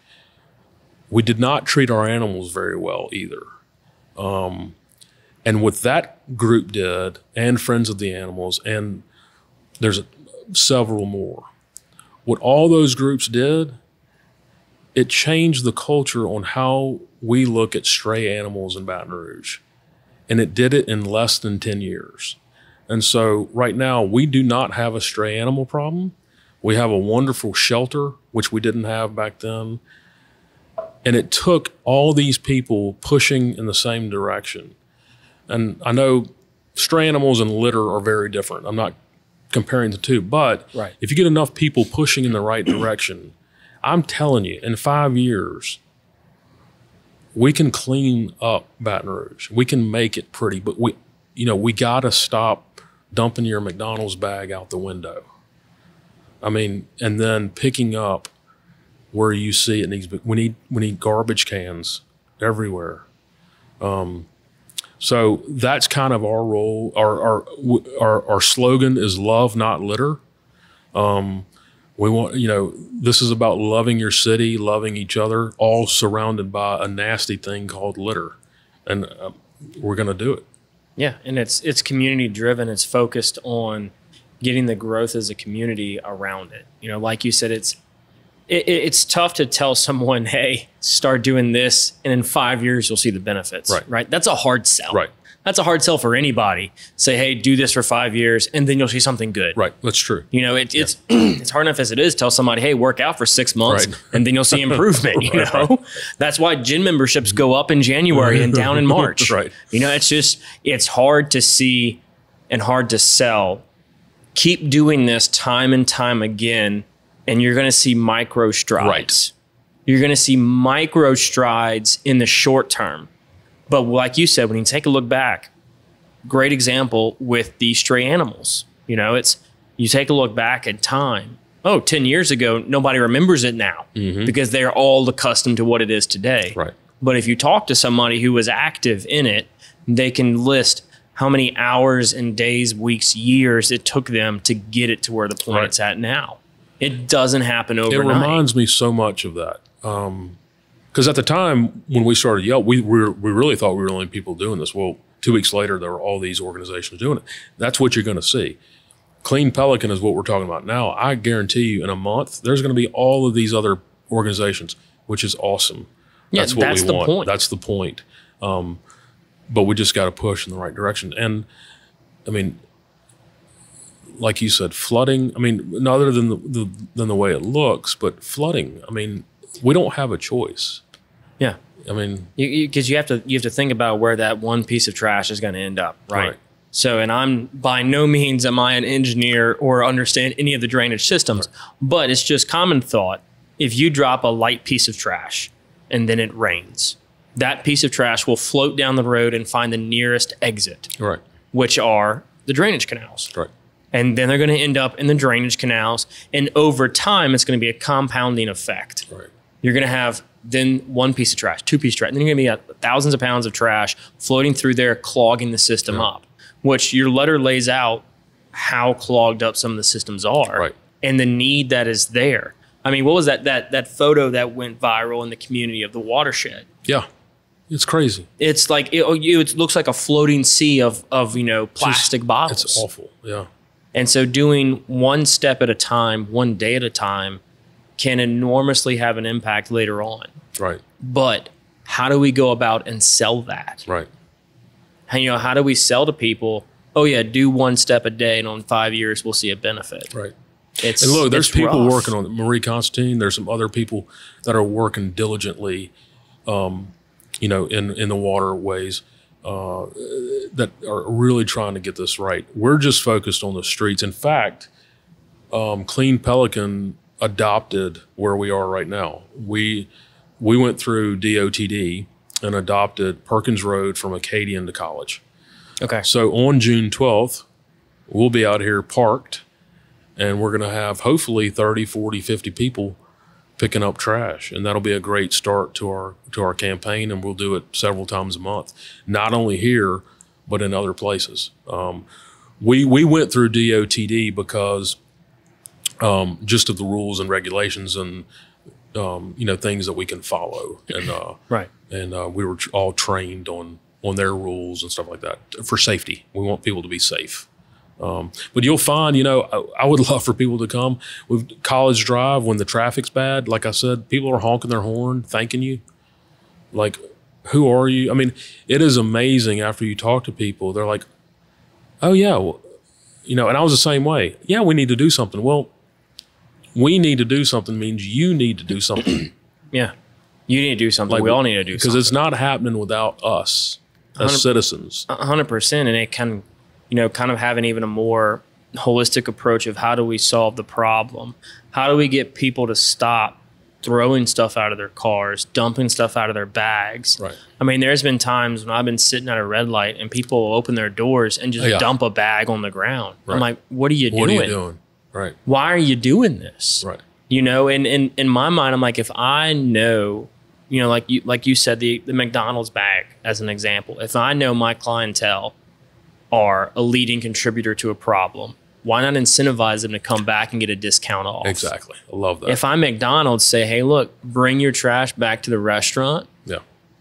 We did not treat our animals very well either. And what that group did, and Friends of the Animals, and there's several more, what all those groups did, it changed the culture on how we look at stray animals in Baton Rouge. And it did it in less than 10 years. And so right now, we do not have a stray animal problem. We have a wonderful shelter, which we didn't have back then. And it took all these people pushing in the same direction. And I know stray animals and litter are very different. I'm not comparing the two, but if you get enough people pushing in the right direction, I'm telling you, in 5 years, we can clean up Baton Rouge. We can make it pretty, but we got to stop dumping your McDonald's bag out the window. I mean, and then picking up where you see it needs. We need garbage cans everywhere. So that's kind of our role. Our slogan is love, not litter. We want, this is about loving your city, loving each other, all surrounded by a nasty thing called litter. And we're going to do it. Yeah, and it's community driven. It's focused on getting the growth as a community around it. Like you said, it's tough to tell someone, hey, start doing this, and in 5 years you'll see the benefits. Right? That's a hard sell. Right. That's a hard sell for anybody. Say, hey, do this for 5 years, and then you'll see something good. Right. That's true. It's it's hard enough as it is. Tell somebody, hey, work out for 6 months, and then you'll see improvement. That's why gym memberships go up in January and down in March. Right. It's hard to see and hard to sell. Keep doing this time and time again, and you're going to see micro strides. Right. You're going to see micro strides in the short term. But like you said, when you take a look back, great example with the stray animals. You take a look back at time. 10 years ago, nobody remembers it now because they're all accustomed to what it is today. Right. But if you talk to somebody who was active in it, they can list how many hours and days, weeks, years it took them to get it to where the point it's at now. It doesn't happen overnight. It reminds me so much of that. Because at the time when we started Yelp, we really thought we were the only people doing this. Well, 2 weeks later, there were all these organizations doing it. That's what you're going to see. Clean Pelican is what we're talking about now. I guarantee you in a month, there's going to be all of these other organizations, which is awesome. Yeah, that's what we want. Point. That's the point. But we just got to push in the right direction. And I mean, like you said, flooding, I mean, other than the way it looks, but flooding, I mean, we don't have a choice. Yeah. I mean, because you have to think about where that one piece of trash is going to end up, right? So, and I'm by no means am I an engineer or understand any of the drainage systems, but it's just common thought. If you drop a light piece of trash and then it rains, that piece of trash will float down the road and find the nearest exit, which are the drainage canals. And then they're going to end up in the drainage canals. And over time, it's going to be a compounding effect. You're going to have then one piece of trash, two pieces of trash, and then you're going to be thousands of pounds of trash floating through there, clogging the system up, which your letter lays out how clogged up some of the systems are and the need that is there. I mean, what was that photo that went viral in the community of the watershed? Yeah. It's crazy. It's like, it looks like a floating sea of plastic bottles. It's awful. Yeah. And so doing one step at a time, one day at a time, can enormously have an impact later on. But how do we go about and sell that? And, how do we sell to people, oh yeah, do one step a day and on 5 years we'll see a benefit. And look, there's people working on it. Marie Constantine, there's some other people that are working diligently, in the waterways that are really trying to get this right. We're just focused on the streets. In fact, Clean Pelican adopted where we are right now. We went through DOTD and adopted Perkins Road from Acadian to College. So on June 12th, we'll be out here parked, and we're going to have hopefully 30, 40, 50 people picking up trash. And that'll be a great start to our campaign, and we'll do it several times a month, not only here, but in other places. We went through DOTD because just of the rules and regulations and, things that we can follow. And we were all trained on their rules and stuff like that for safety. We want people to be safe. But you'll find, I would love for people to come with College Drive when the traffic's bad. Like I said, people are honking their horn, thanking you. Like, who are you? I mean, it is amazing after you talk to people. They're like, oh yeah, well, and I was the same way. Yeah, we need to do something. Well, we need to do something means you need to do something. You need to do something. Like, we all need to do something. Because it's not happening without us as citizens. 100%. And it can, kind of having even a more holistic approach of how do we solve the problem? How do we get people to stop throwing stuff out of their cars, dumping stuff out of their bags? I mean, there's been times when I've been sitting at a red light and people will open their doors and just dump a bag on the ground. I'm like, what are you doing? What are you doing? Why are you doing this? And in my mind, I'm like, if I know, like you said, the McDonald's bag as an example, if I know my clientele are a leading contributor to a problem, why not incentivize them to come back and get a discount off? Exactly. I love that. If I'm McDonald's, say, hey, look, bring your trash back to the restaurant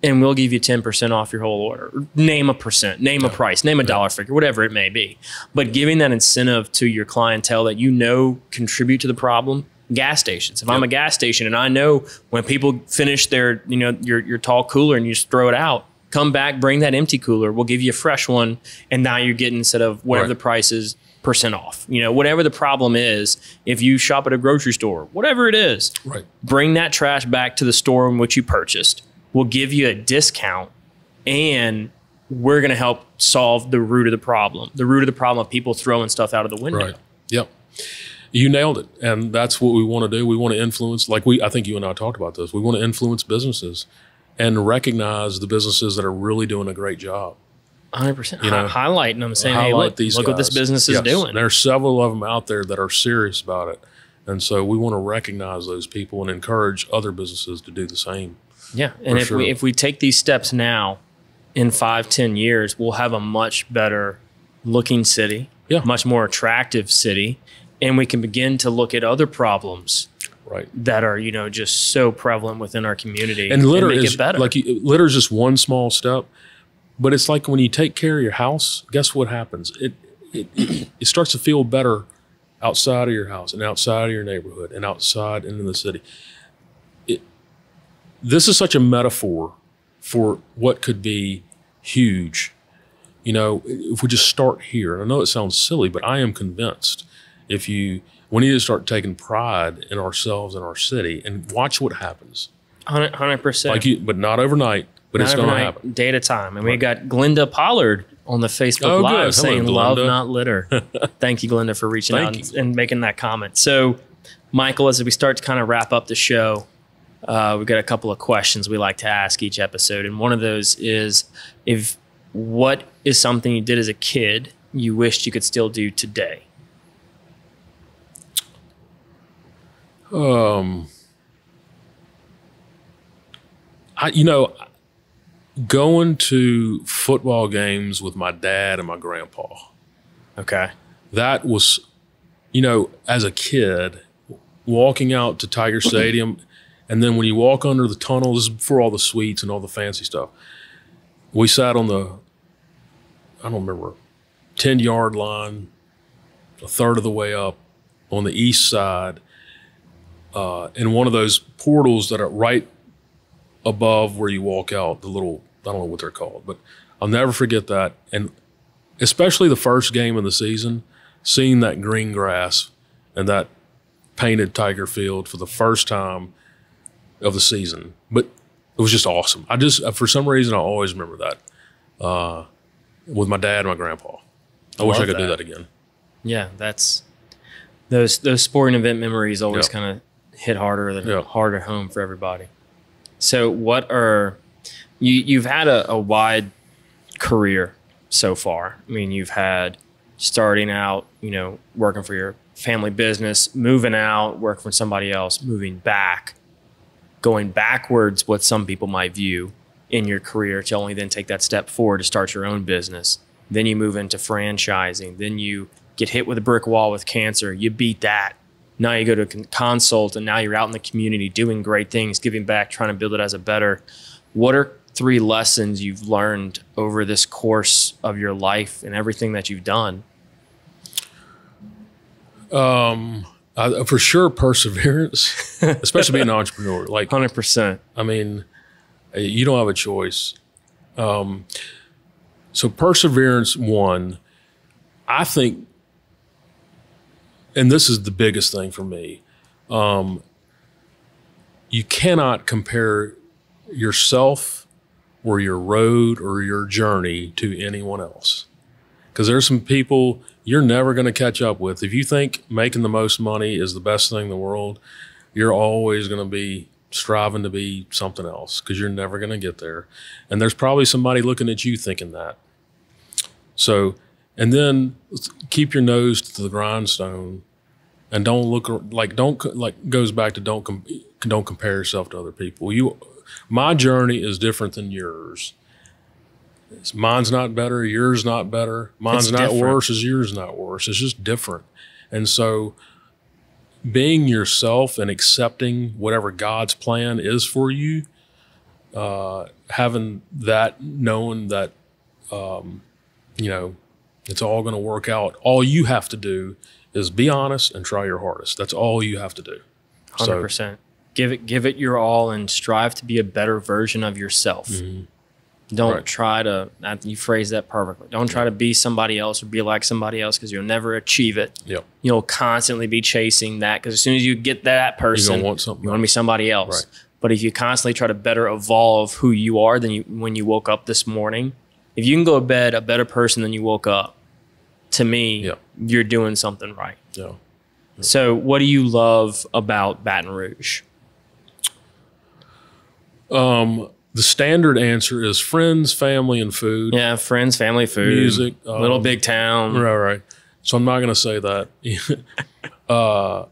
and we'll give you 10% off your whole order. Name a percent, name a price, name a dollar figure, whatever it may be. But giving that incentive to your clientele that contribute to the problem. Gas stations. If I'm a gas station and I know when people finish their, your tall cooler and you just throw it out, come back, bring that empty cooler. We'll give you a fresh one. And now you're getting, instead of whatever the price is, % off. Whatever the problem is, if you shop at a grocery store, whatever it is, bring that trash back to the store in which you purchased. We'll give you a discount, and we're going to help solve the root of the problem. The root of the problem of people throwing stuff out of the window. You nailed it. And that's what we want to do. We want to influence, I think you and I talked about this. We want to influence businesses and recognize the businesses that are really doing a great job. 100%. Highlighting them, saying, hey, look what this business is doing. There's several of them out there that are serious about it. And so we want to recognize those people and encourage other businesses to do the same. Yeah. And if we take these steps now, in 5-10 years, we'll have a much better looking city, much more attractive city. And we can begin to look at other problems that are, just so prevalent within our community and litter make is it better. Litter is just one small step, but it's like when you take care of your house, guess what happens? It starts to feel better outside of your house and outside of your neighborhood and outside and in the city. This is such a metaphor for what could be huge. If we just start here, and I know it sounds silly, but I am convinced We need to start taking pride in ourselves and our city and watch what happens. 100%. But not overnight, but it's going to happen. Day at a time. And we got Glenda Pollard on the Facebook Live saying, "Love, not litter." Thank you, Glenda, for reaching out and making that comment. So, Michael, as we start to kind of wrap up the show, we've got a couple of questions we like to ask each episode. And one of those is, what is something you did as a kid you wished you could still do today? Going to football games with my dad and my grandpa. Okay. That was, as a kid, walking out to Tiger Stadium, and then when you walk under the tunnel, this is before all the suites and all the fancy stuff. We sat on the, 10-yard line, a third of the way up on the east side, in one of those portals that are right above where you walk out, the little, I don't know what they're called, but I'll never forget that. And especially the first game of the season, seeing that green grass and that painted Tiger field for the first time of the season. But it was just awesome. For some reason, I always remember that with my dad and my grandpa. I wish I could do that again. Yeah, that's those sporting event memories always kind of hit harder home for everybody. So what are you've had a wide career so far. I mean, you've had starting out, working for your family business, moving out, working for somebody else, moving back, going backwards, what some people might view in your career to only then take that step forward to start your own business. Then you move into franchising. Then you get hit with a brick wall with cancer. You beat that. Now you go to consult, and now you're out in the community doing great things, giving back, trying to build it as a better. What are 3 lessons you've learned over this course of your life and everything that you've done? For sure, perseverance, especially being an entrepreneur. 100%. I mean, you don't have a choice. So perseverance, one, I think, and this is the biggest thing for me, you cannot compare yourself or your road or your journey to anyone else. Because there's some people you're never going to catch up with. If you think making the most money is the best thing in the world, you're always going to be striving to be something else because you're never going to get there. And there's probably somebody looking at you thinking that. So, and then keep your nose to the grindstone and don't goes back to don't compare yourself to other people. My journey is different than yours. Mine's not better, yours not better. Mine's not worse as yours not worse. It's just different. And so being yourself and accepting whatever God's plan is for you, having that, knowing that, it's all going to work out. All you have to do is be honest and try your hardest. That's all you have to do. 100%. So, give it your all and strive to be a better version of yourself. Mm-hmm. Don't try to, you phrase that perfectly. Don't try to be somebody else or be like somebody else because you'll never achieve it. Yep. You'll constantly be chasing that because as soon as you get that person, you want to be somebody else. Right. But if you constantly try to better evolve who you are than when you woke up this morning, if you can go to bed a better person than you woke up, to me, you're doing something right. Yeah. So what do you love about Baton Rouge? The standard answer is friends, family, and food. Yeah, friends, family, food. Music. Little big town. Right. So I'm not going to say that. I'll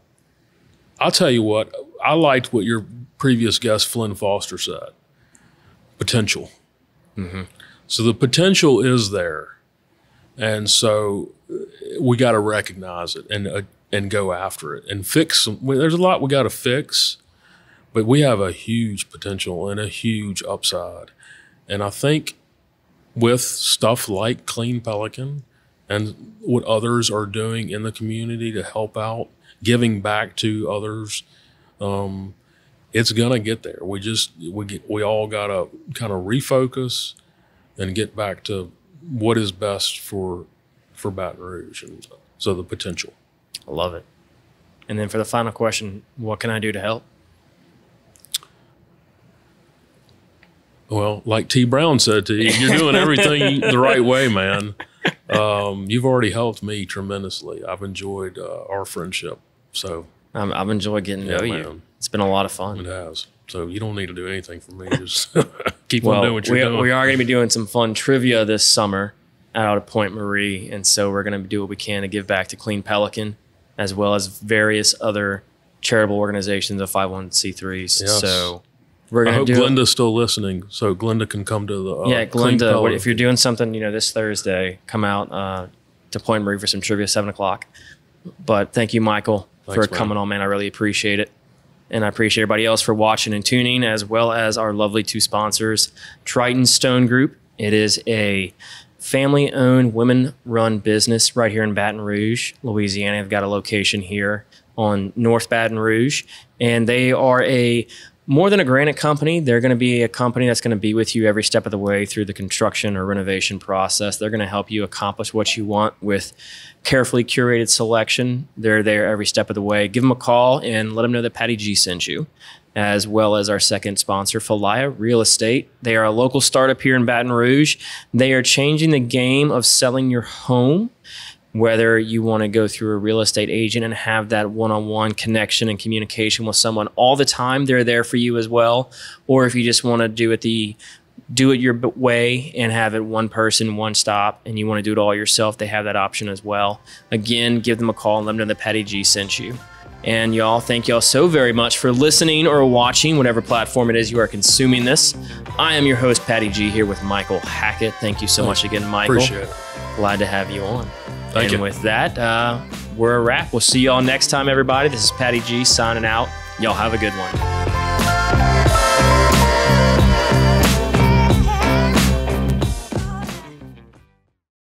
tell you what. I liked what your previous guest, Flynn Foster, said. Potential. Mm-hmm. So the potential is there. And so we got to recognize it and go after it and fix some. There's a lot we got to fix. But we have a huge potential and a huge upside. And I think with stuff like Clean Pelican and what others are doing in the community to help out, giving back to others, it's going to get there. We all got to kind of refocus and get back to what is best for Baton Rouge. And so the potential. I love it. And then for the final question, what can I do to help? Well, like T. Brown said to you, you're doing everything the right way, man. You've already helped me tremendously. I've enjoyed our friendship. So I've enjoyed getting to know you. It's been a lot of fun. It has. So you don't need to do anything for me. Just keep on doing what you're doing. We are going to be doing some fun trivia this summer out at Point Marie. And so we're going to do what we can to give back to Clean Pelican, as well as various other charitable organizations of 501c3s. Yes. So we're going to do Glenda's still listening, so Glenda can come to the Glenda, if you're doing something, this Thursday, come out to Point Marie for some trivia, 7:00. But thank you, Michael, for coming on, man. I really appreciate it. And I appreciate everybody else for watching and tuning, as well as our lovely two sponsors, Triton Stone Group. It is a family-owned, women-run business right here in Baton Rouge, Louisiana. They've got a location here on North Baton Rouge, and they are more than a granite company. They're going to be a company that's going to be with you every step of the way through the construction or renovation process. They're going to help you accomplish what you want with carefully curated selection. They're there every step of the way. Give them a call and let them know that Patty G sent you, as well as our second sponsor, Falaya Real Estate. They are a local startup here in Baton Rouge. They are changing the game of selling your home. Whether you want to go through a real estate agent and have that one-on-one connection and communication with someone all the time, they're there for you as well. Or if you just want to do it your way and have it one person, one stop, and you want to do it all yourself, they have that option as well. Again, give them a call and let them know that Patty G sent you. And y'all, thank y'all so very much for listening or watching, whatever platform it is you are consuming this. I am your host, Patty G, here with Michael Hackett. Thank you so much again, Michael. Appreciate it. Glad to have you on. Thank you. And with that, we're a wrap. We'll see y'all next time, everybody. This is Patty G signing out. Y'all have a good one.